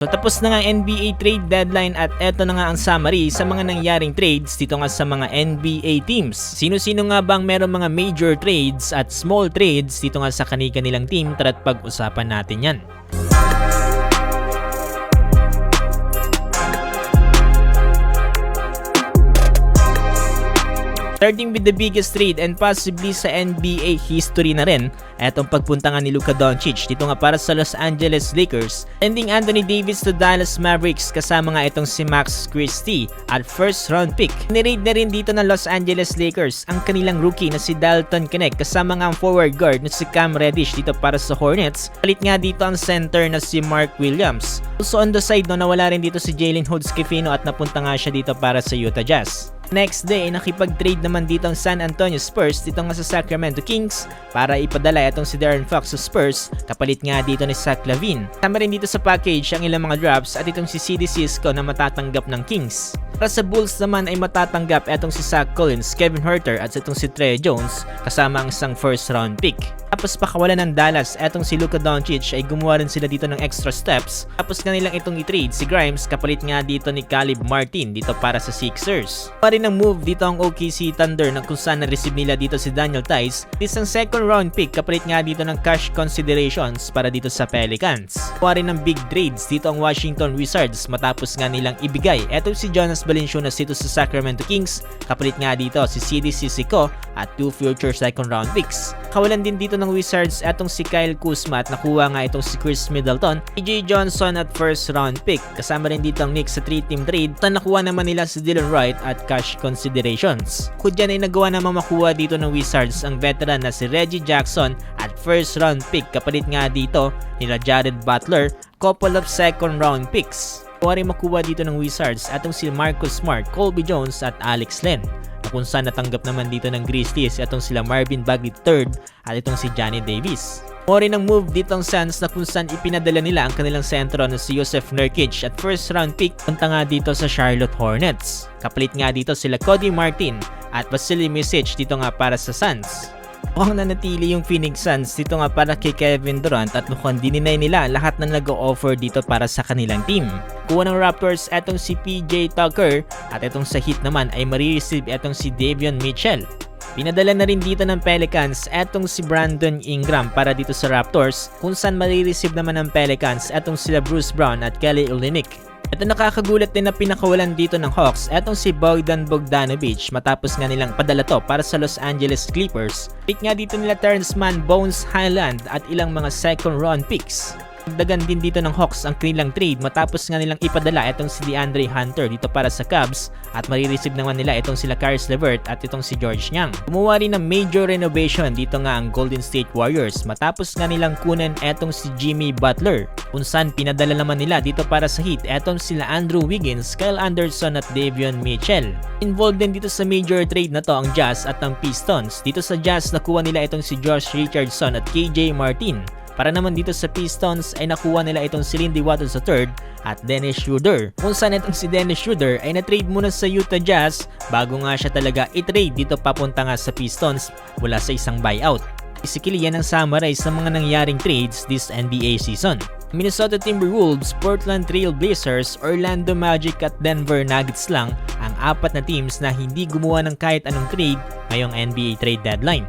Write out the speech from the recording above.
So tapos na nga ang NBA trade deadline at eto na nga ang summary sa mga nangyaring trades dito nga sa mga NBA teams. Sino-sino nga bang merong mga major trades at small trades dito nga sa kanilang team? Tara't pag-usapan natin yan. Starting with the biggest trade and possibly sa NBA history na rin, etong pagpunta nga ni Luka Doncic dito nga para sa Los Angeles Lakers, sending Anthony Davis to Dallas Mavericks kasama nga itong si Max Christie at first round pick. Nirade na rin dito ng Los Angeles Lakers ang kanilang rookie na si Dalton Knecht kasama nga ang forward guard na si Cam Reddish dito para sa Hornets. Palit nga dito ang center na si Mark Williams. Also on the side no, nawala rin dito si Jalen Hood-Schifino at napunta nga siya dito para sa Utah Jazz. Next day, nakipag-trade naman dito ang San Antonio Spurs dito nga sa Sacramento Kings para ipadala itong si De'Aaron Fox sa Spurs, kapalit nga dito ni Zach LaVine. Tama rin dito sa package ang ilang mga drops at itong si CD Cisco na matatanggap ng Kings. Para sa Bulls naman ay matatanggap itong si Zach Collins, Kevin Huerter at itong si Tre Jones kasama ang isang first round pick. Tapos pakawalan ng Dallas, etong si Luka Doncic ay gumawa rin sila dito ng extra steps. Tapos kanilang itong i-trade si Grimes kapalit nga dito ni Caleb Martin dito para sa Sixers. Pa rin ang move dito ang OKC Thunder na kung saan na-receive nila dito si Daniel Theis, isang second round pick kapalit nga dito ng cash considerations para dito sa Pelicans. Pa rin ng big trades dito ang Washington Wizards matapos nga nilang ibigay etong si Jonas Valanciunas dito sa Sacramento Kings kapalit nga dito si CD Cisco at 2 future second round picks. Kawalan din dito ng Wizards etong si Kyle Kuzma at nakuha nga itong si Chris Middleton, AJ Johnson at first round pick. Kasama rin dito ang Knicks sa 3-team trade at nakuha naman nila si Dylan Wright at cash considerations. Kung dyan ay nagawa naman makuha dito ng Wizards ang veteran na si Reggie Jackson at first round pick kapalit nga dito nila Jared Butler, couple of second round picks. Kuha rin makuha dito ng Wizards atong si Marcus Smart, Colby Jones at Alex Len. Kung saan natanggap naman dito ng Grizzlies itong sila Marvin Bagley III at itong si Johnny Davis. Mo rin ang move dito ang Suns na kung saan ipinadala nila ang kanilang sentro na si Jusuf Nurkic at first round pick punta nga dito sa Charlotte Hornets. Kapalit nga dito sila Cody Martin at Vasilij Micic dito nga para sa Suns. Mukhang nanatili yung Phoenix Suns dito nga para kay Kevin Durant at mukhang dininay nila lahat ng nag-o-offer dito para sa kanilang team. Kuha ng Raptors etong si PJ Tucker at etong sa Heat naman ay marireceive etong si Davion Mitchell. Pinadala na rin dito ng Pelicans etong si Brandon Ingram para dito sa Raptors kung saan marireceive naman ng Pelicans etong sila Bruce Brown at Kelly Olynyk. Ito nakakagulat din na pinakawalan dito ng Hawks etong si Bogdan Bogdanovic matapos nga nilang padala to para sa Los Angeles Clippers. Pick nga dito nila Terrence Mann, Bones Highland at ilang mga second round picks. Dagan din dito ng Hawks ang kanilang trade matapos nga nilang ipadala itong si DeAndre Hunter dito para sa Cubs at marireceive naman nila itong sila Caris LeVert at itong si George Niang. Gumawa rin ng major renovation dito nga ang Golden State Warriors matapos nga nilang kunin itong si Jimmy Butler kung saan pinadala naman nila dito para sa Heat etong sila Andrew Wiggins, Kyle Anderson at Davion Mitchell. Involved din dito sa major trade na to ang Jazz at ang Pistons. Dito sa Jazz nakuha nila itong si Josh Richardson at KJ Martin. Para naman dito sa Pistons ay nakuha nila itong si Lindy Waters III at Dennis Schroeder. Kung saan itong si Dennis Schroeder ay na-trade muna sa Utah Jazz bago nga siya talaga i-trade dito papunta nga sa Pistons mula sa isang buyout. Basically yan ang summarize ng mga nangyaring trades this NBA season. Minnesota Timberwolves, Portland Trail Blazers, Orlando Magic at Denver Nuggets lang ang apat na teams na hindi gumawa ng kahit anong trade ngayong NBA trade deadline.